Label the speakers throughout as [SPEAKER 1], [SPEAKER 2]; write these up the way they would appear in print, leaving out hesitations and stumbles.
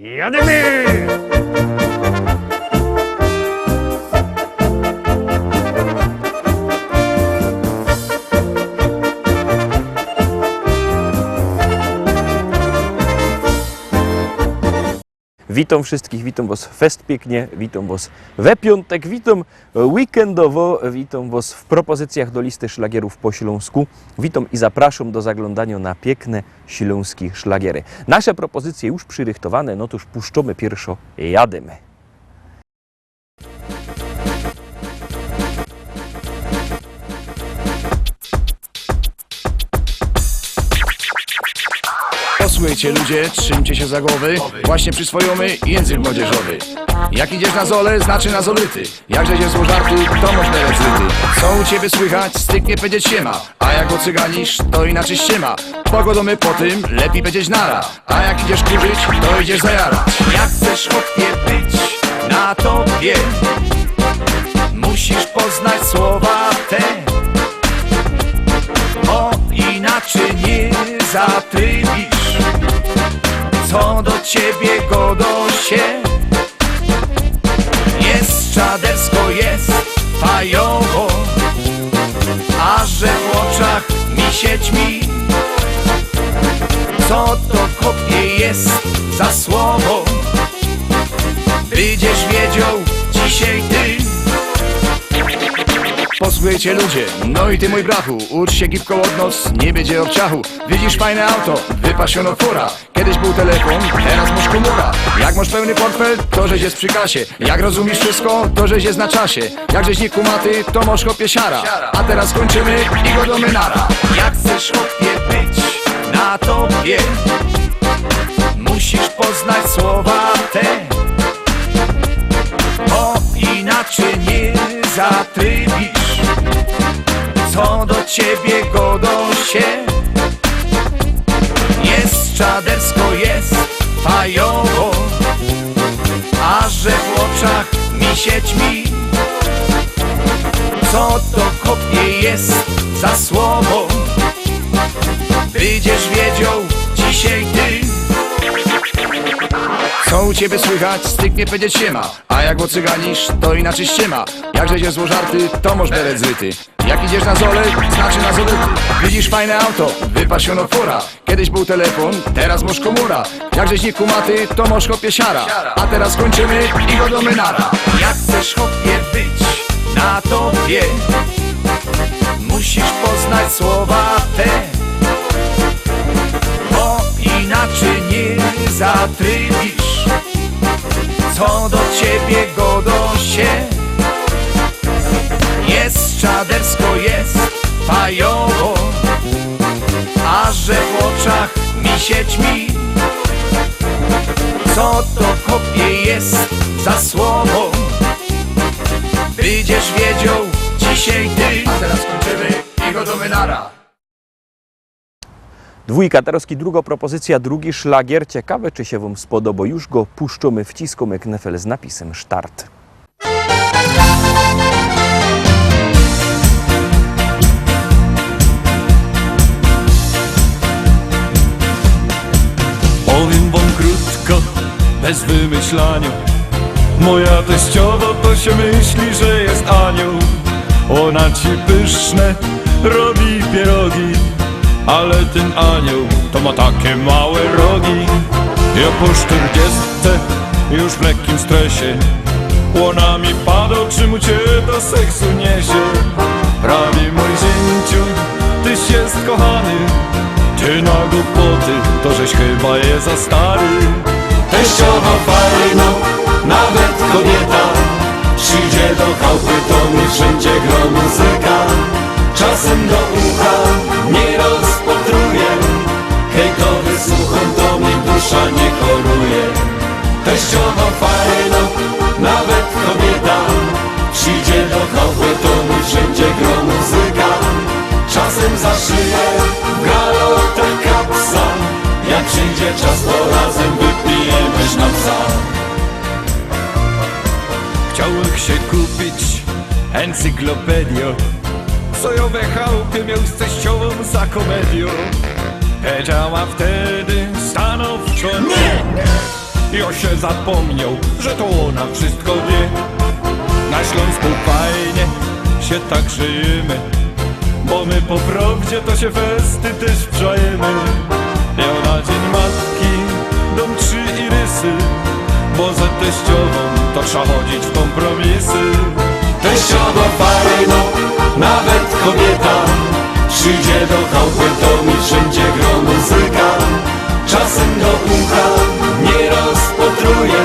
[SPEAKER 1] Jademy! Witam wszystkich, witam Was fest pięknie, witam Was we piątek, witam weekendowo, witam Was w propozycjach do listy szlagierów po śląsku. Witam i zapraszam do zaglądania na piękne śląskie szlagiery. Nasze propozycje już przyrychtowane, no toż puszczamy pierwszo, jademy.
[SPEAKER 2] Posłuchajcie ludzie, trzymcie się za głowy. Właśnie przyswojomy język młodzieżowy. Jak idziesz na zole, znaczy na zolyty. Jak żeś jest żartu, to można lecryty. Co u ciebie słychać, styknie powiedzieć siema. A jak ocyganisz, to inaczej ściema. Pogodomy po tym, lepiej powiedzieć nara. A jak idziesz kurzyć, to idziesz zajarać. Jak chcesz chłopie być na topie, musisz poznać słowa te. O inaczej nie zatrybisz. Co do ciebie godo się. Jest czadersko, jest fajowo, a że w oczach mi się ćmi. Co to kopie jest za słowo? Będziesz wiedział dzisiaj ty. Posłuchajcie ludzie, no i ty mój brachu, ucz się gipką od nos, nie będzie obciachu. Widzisz fajne auto, wypasiono fura. Kiedyś był telefon, teraz masz komura. Jak masz pełny portfel, to żeś jest przy kasie. Jak rozumiesz wszystko, to żeś jest na czasie. Jak żeś nie kumaty, to masz chłopie siara. A teraz kończymy i godomy nara. Jak chcesz chłopie być na topie, musisz poznać słowa te. Bo inaczej nie zatrybisz. Co do ciebie godo się. Jest czadersko, jest fajowo, a że w oczach mi się ćmi. Co to kopie jest za słowo? Będziesz wiedział dzisiaj ty. Co u ciebie słychać, styknie powiedzieć siema. A jak ocyganisz, to inaczej ściema. Jak żeś jest żarty, to możesz beret zryty. Jak idziesz na zole, znaczy na zolyty. Widzisz fajne auto, wypasiono fura. Kiedyś był telefon, teraz masz komura. Jak żeś nie kumaty, to masz chłopie siara. A teraz kończymy i godomy nara. Jak chcesz chłopie być na topie, musisz poznać słowa te. Bo inaczej nie zatrybisz. Co do ciebie godo się. Jest czadersko, jest fajowo, a że w oczach mi się ćmi. Co to kopie jest za słowo? Będziesz wiedział dzisiaj ty. A teraz kończymy i godomy nara.
[SPEAKER 1] Dwójka, teraz druga propozycja, drugi szlagier. Ciekawe, czy się Wam spodoba. Już go puszczamy, wciskamy knefel z napisem start.
[SPEAKER 3] Powiem wam krótko, bez wymyślania. Moja teściowa to się myśli, że jest anioł. Ona ci pyszne robi pierogi, ale ten anioł to ma takie małe rogi. Ja po 40 już w lekkim stresie. Ona mi pada, czemu cię do seksu niesie. Prawie mój zięciu, tyś jest kochany. Ty na głupoty, to żeś chyba je za stary.
[SPEAKER 4] Teściowa fajna, nawet kobieta. Przyjdzie do chałupy, to mi wszędzie gro muzyka. Czasem do ucha nie rozpatruje. Hejtowy słucham, to mi dusza nie choruje. Teściowa fajna, nawet kobieta. Przyjdzie do chałupy, to mi wszędzie gro muzyka. Czasem za szyję w galotach kapsa. Jak przyjdzie czas, to razem wypijemy sznapsa.
[SPEAKER 3] Chciałem się kupić encyklopedię, co ją we chałupie miał z teściową za komedią. Powiedziała wtedy stanowczo nie. Ja się zapomniał, że to ona wszystko wie. Na Śląsku fajnie się tak żyjemy, bo my po prawdzie to się festy też wczajemy. Ja na dzień matki dom 3 irysy, bo za teściową to trzeba chodzić w kompromisy.
[SPEAKER 4] Teściowa fajno, nawet kobieta, przyjdzie do chałupy, to mi wszędzie gro muzyka. Czasem do ucha nie rozpotruje,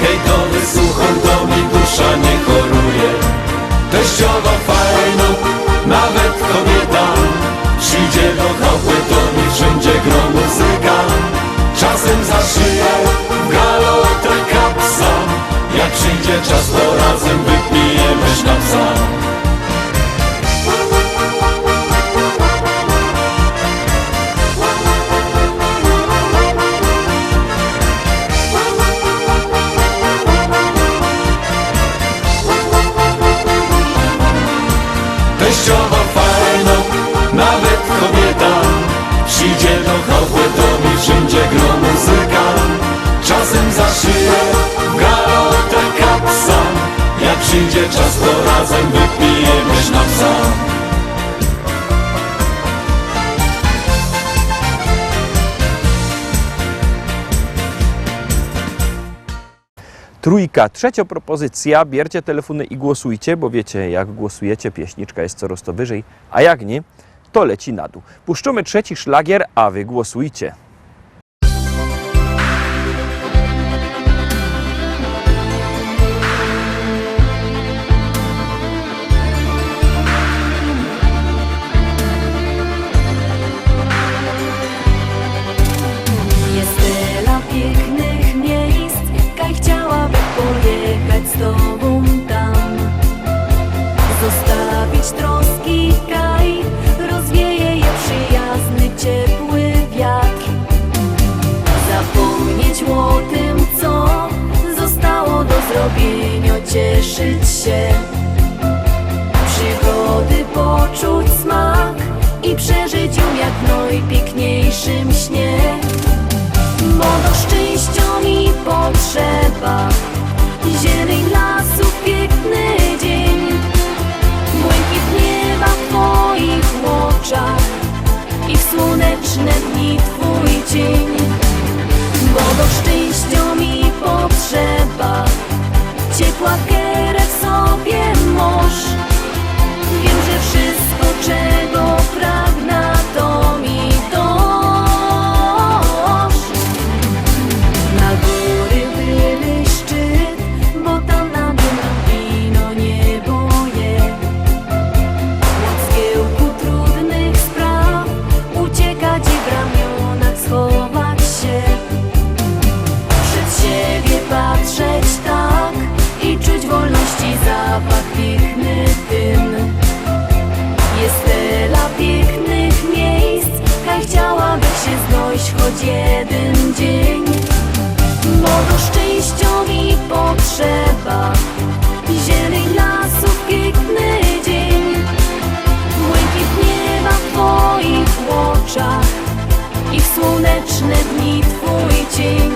[SPEAKER 4] hejtowy słuchą, to mi dusza nie choruje. Teściowa fajno, nawet kobieta, przyjdzie do chałupy, to mi wszędzie gro muzyka. Czasem za szyję w galotę kapsa, jak przyjdzie czas, to razem wypijemy sznapsa. Teściowa fajno, nawet kobieta, przyjdzie do chałupy, to mi wszędzie gro muzyka. Czasem za szyję w galotę kapsa, jak przyjdzie czas, to razem wypijemy sznapsa.
[SPEAKER 1] Trójka, trzecia propozycja. Bierzcie telefony i głosujcie, bo wiecie, jak głosujecie, pieśniczka jest coraz to wyżej, a jak nie, to leci na dół. Puszczamy trzeci szlagier, a wy głosujcie.
[SPEAKER 5] Jest tyle pięknych miejsc, kaj chciałaby pojechać z tobą tam. Zostawić troski, kaj rozwieje je przyjazny, ciepły wiatr. Zapomnieć o tym, co zostało do zrobienia, cieszyć się. Przygody poczuć smak i przeżyć ją jak w najpiękniejszym śnie. Bo do szczęścia mi potrzeba zieleń lasów, piękny dzień, błękit nieba w twoich oczach i w słoneczne dni twój cień. Bo do szczęścia mi potrzeba ciepła kierę w sobie masz. Wiem, że wszystko, czego pragnę, to mi dasz. Na góry były szczyt, bo tam na dół wino niebo je. Od zgiełku trudnych spraw uciekać i w ramionach schować się. Przed siebie patrzeć tak i czuć wolności zapach piękny dym. Jest tyle pięknych miejsc, kaj chciałaby się znosić choć jeden dzień. Bo do szczęścia mi potrzeba zieleń lasów, piękny dzień, błękit nieba w twoich oczach i w słoneczne dni twój cień.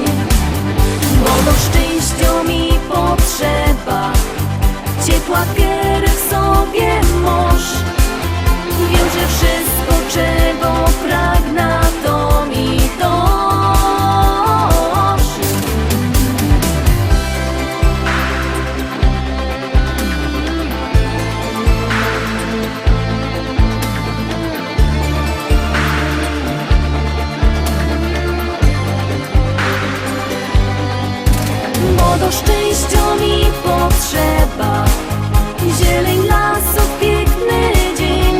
[SPEAKER 5] Bo do szczęścia mi potrzeba ciepła kierę w sobie masz. Wiem, że wszystko, czego pragnę, to mi dasz. Bo do szczęścia mi potrzeba zieleń lasów, piękny dzień,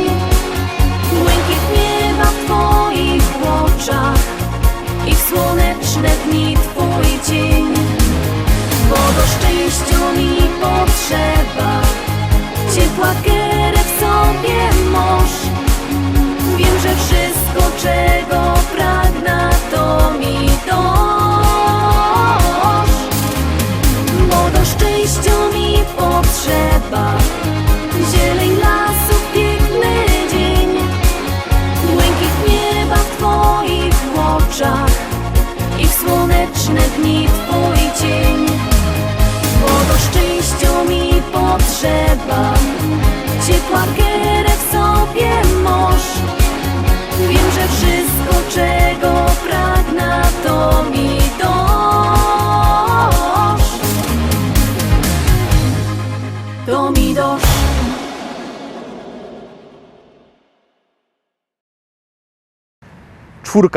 [SPEAKER 5] błękit nieba w twoich oczach i w słoneczne dni twój cień. Bo do szczęścia mi potrzeba ciepła kierę w sobie masz. Wiem, że wszystko, czego pragnę, to mi dasz. Bo do szczęścia mi potrzeba zieleń lasów, piękny dzień, błękit nieba w twoich oczach i w słoneczne dni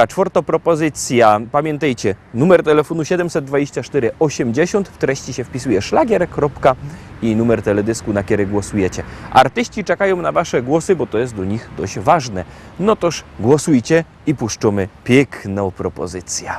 [SPEAKER 1] czwarta propozycja. Pamiętajcie, numer telefonu 724 80, w treści się wpisuje szlagier, kropka i numer teledysku, na który głosujecie. Artyści czekają na wasze głosy, bo to jest do nich dość ważne. No toż głosujcie i puszczamy piękną propozycję.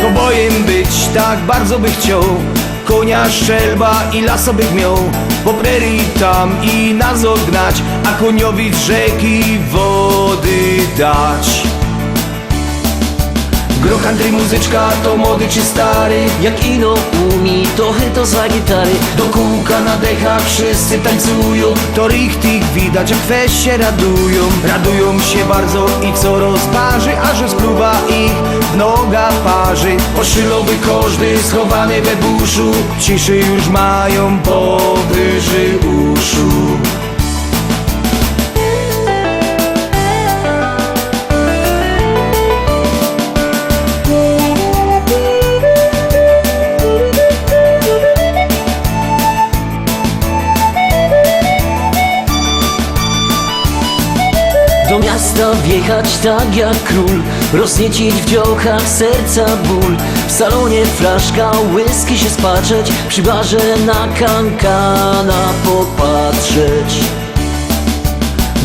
[SPEAKER 2] Kobojem być tak bardzo by chciał, konia szczelba i lasa bych miał, po prerii tam i nas ognać, a koniowi z rzeki wody dać. Gro country muzyczka to młody czy stary,
[SPEAKER 6] Jak ino umi, to chyto za gitary.
[SPEAKER 2] do kółka na dechach wszyscy tańcują, to richtig widać jak weź się radują. Radują się bardzo i co rozparzy, a że spluwa ich w noga parzy. Oszylowy każdy schowany we buszu, ciszy już mają powyżej uszu.
[SPEAKER 6] Do miasta wjechać tak jak król, rozniecić w dziołchach serca ból. W salonie flaszka whisky się spatrzeć, przy barze na kankana popatrzeć.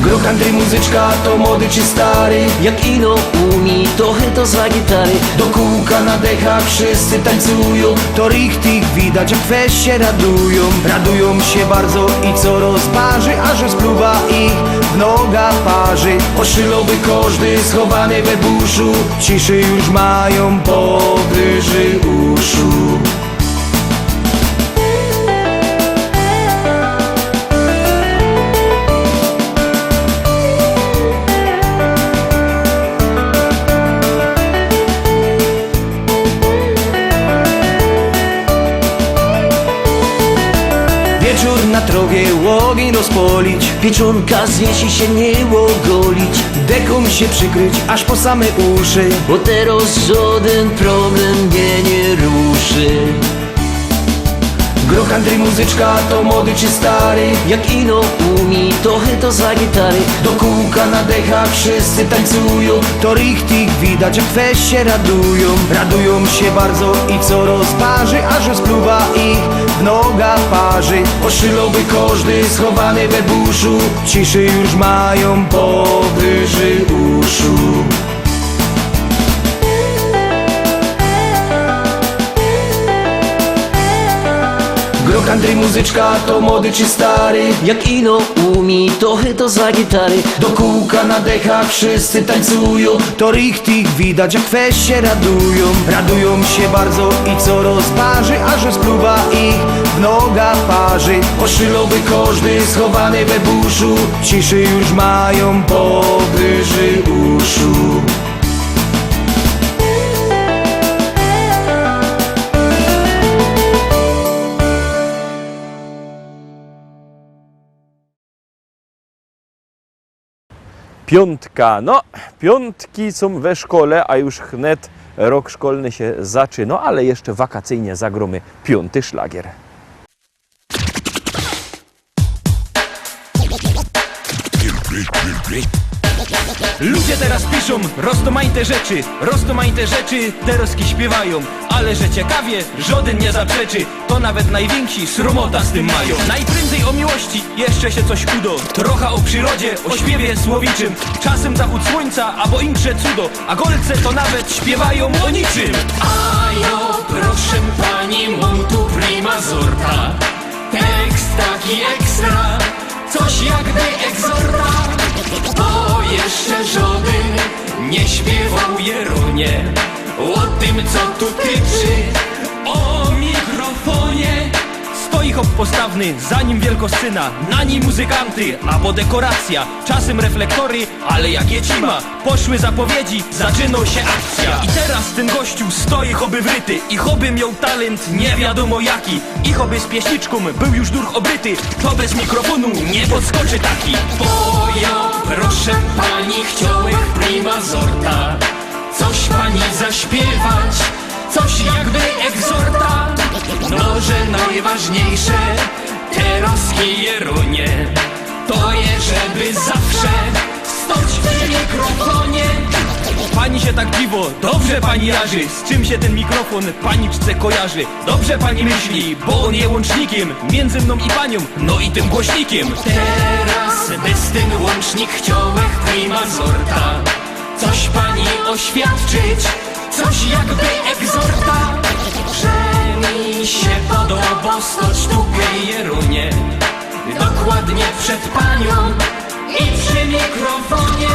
[SPEAKER 2] Gro country muzyczka to młody czy stary,
[SPEAKER 6] Jak ino umi, to chyto za gitary.
[SPEAKER 2] do kółka na dechach wszyscy tańcują, to richtig widać jak weź się radują. Radują się bardzo i co rozparzy, a że spluwa ich w noga parzy. Oszylowy każdy schowany we buszu, ciszy już mają powyżej uszu. Wieczór na trowie ogień rozpolić,
[SPEAKER 6] Pieczonka zniesie się nie ogolić,
[SPEAKER 2] deką się przykryć aż po same uszy.
[SPEAKER 6] bo teraz żaden problem mnie nie ruszy.
[SPEAKER 2] Gro country muzyczka to młody czy stary,
[SPEAKER 6] Jak ino umi, to chyto za gitary.
[SPEAKER 2] do kółka na dechach wszyscy tańcują, to richtig widać jak weź się radują. Radują się bardzo i co rozparzy, a że spluwa ich w noga parzy. Oszylowy każdy schowany we buszu, ciszy już mają powyżej uszu. Gro country muzyczka to młody czy stary,
[SPEAKER 6] Jak ino umi, to chyto za gitary.
[SPEAKER 2] do kółka na dechach wszyscy tańcują, to richtig widać jak weź się radują. Radują się bardzo i co rozparzy, a że spluwa ich w noga parzy. Oszylowy każdy schowany we buszu, ciszy już mają powyżej uszu.
[SPEAKER 1] Piątka. No, piątki są we szkole, a już wnet rok szkolny się zaczyna, ale jeszcze wakacyjnie zagromy piąty szlagier.
[SPEAKER 7] Ludzie teraz piszą roztomajte rzeczy, teroski śpiewają, ale że ciekawie, żaden nie zaprzeczy, to nawet najwięksi sromota z tym mają. Najprędzej o miłości jeszcze się coś udo, trochę o przyrodzie, o śpiewie słowiczym, czasem zachód słońca, albo insze cudo, a golce to nawet śpiewają o niczym.
[SPEAKER 4] A jo, proszę pani, mam tu prima zorta. Tekst taki ekstra, coś jakby egzorta. Bo jeszcze żaden nie śpiewał Jeronie o tym, co tu tyczy.
[SPEAKER 7] O mikrofonie stoi hop postawny, za nim wielkoscyna, na nim muzykanty, albo dekoracja, czasem reflektory, ale jak jecima, poszły zapowiedzi, zaczynał się akcja. I teraz ten gościu stoi choby wryty, i choby miał talent nie wiadomo jaki, i choby z pieśniczką był już durch obryty, to bez mikrofonu nie podskoczy taki.
[SPEAKER 4] Bojo, proszę pani, chciałech prima sorta. Coś pani zaśpiewać, coś jakby egzorta. No, że najważniejsze, teraz kierunie, to je, żeby zawsze stać w mikrofonie.
[SPEAKER 7] Pani się tak dziwo, dobrze pani jarzy, z czym się ten mikrofon paniczce kojarzy. Dobrze pani myśli, bo on je łącznikiem między mną i panią, no i tym głośnikiem.
[SPEAKER 4] Teraz bez ten łącznik chciałech prima sorta. Coś pani oświadczyć, coś jakby egzorta. Że mi się podoba stać tu gejerunie, dokładnie przed panią i przy mikrofonie.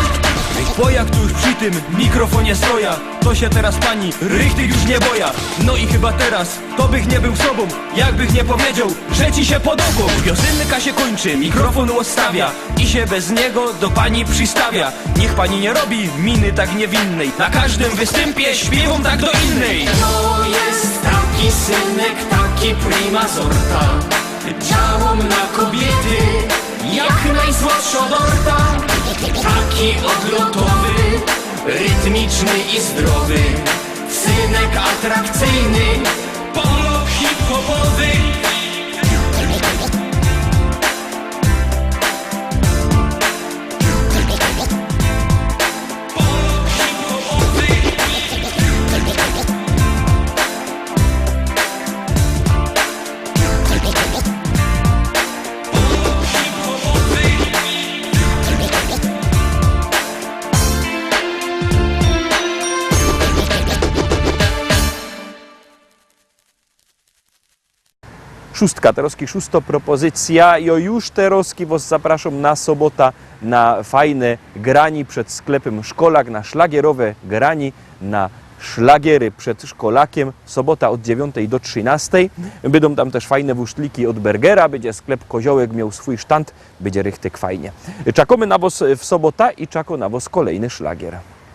[SPEAKER 7] Bo jak tu już przy tym mikrofonie stoja, to się teraz pani rychtyk już nie boja. No i chyba teraz to bych nie był sobą, jakbych nie powiedział, że ci się podoba. Piosenka się kończy, mikrofon odstawia i się bez niego do pani przystawia. Niech pani nie robi miny tak niewinnej, na każdym występie śpiewam tak do innej.
[SPEAKER 4] To jest taki synek, taki prima sorta. Działam na kobiety, jak najsłodsza dorta. Taki odlotowy, rytmiczny i zdrowy, synek atrakcyjny, polo hip-hopowy.
[SPEAKER 1] Szóstka, teroski szósto propozycja i już teroski was zapraszam na sobota na fajne grani przed sklepem Szkolak, na szlagierowe grani, na szlagiery przed szkolakiem. Sobota od 9 do 13. Będą tam też fajne wusztliki od Bergera, będzie sklep Koziołek miał swój sztant, będzie rychtyk fajnie. Czekamy na was w sobota i czekam na was kolejny szlagier.